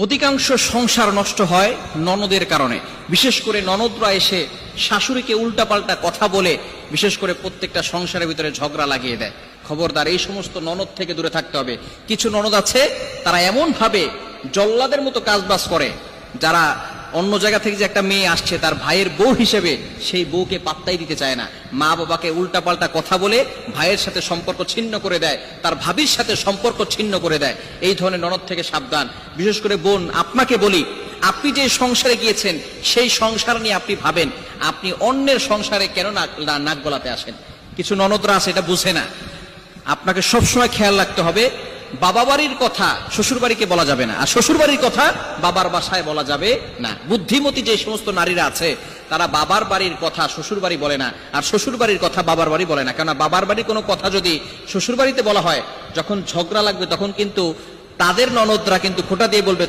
অধিকাংশ সংসার নষ্ট হয় ননদের কারণে। বিশেষ করে ননদরা এসে শাশুড়িকে উল্টাপাল্টা কথা বলে বিশেষ করে প্রত্যেকটা সংসারের ভিতরে ঝগড়া লাগিয়ে দেয়। খবরদার, এই সমস্ত ননদ থেকে দূরে থাকতে হবে। কিছু ননদ আছে তারা এমন ভাবে জল্লাদের মতো কাজবাজ করে, যারা অন্য জায়গা থেকে যে একটা মেয়ে আসছে তার ভাইয়ের বউ হিসেবে সেই বউকে পাত্তাই দিতে চায় না। মা বাবাকে উল্টাপাল্টা কথা বলে ভাইয়ের সাথে সম্পর্ক ছিন্ন করে দেয়, তার ভাবির সাথে সম্পর্ক ছিন্ন করে দেয়। এই ধরনের ননদ থেকে সাবধান। বিশেষ করে বোন, আপনাকে বলি, আপনি যে সংসারে গিয়েছেন সেই সংসার নিয়ে আপনি ভাবেন, আপনি অন্যের সংসারে কেন নাক গলাতে আসেন? কিছু ননদরা আছে এটা বুঝে না। আপনাকে সবসময় খেয়াল রাখতে হবে, বাবা বাড়ির কথা শ্বশুর বাড়িকে বলা যাবে না, আর শ্বশুর বাড়ির কথা বাবার বাসায় বলা যাবে না। বুদ্ধিমতী যে সমস্ত নারীরা আছে তারা বাবার বাড়ির কথা শ্বশুর বাড়ি বলে না, আর শ্বশুর বাড়ির কথা বাবার বাড়ি বলে না। কেননা বাবার বাড়ির কোনো কথা যদি শ্বশুর বাড়িতে বলা হয়, যখন ঝগড়া লাগবে তখন কিন্তু তাদের ননদরা কিন্তু খোঁটা দিয়ে বলবে,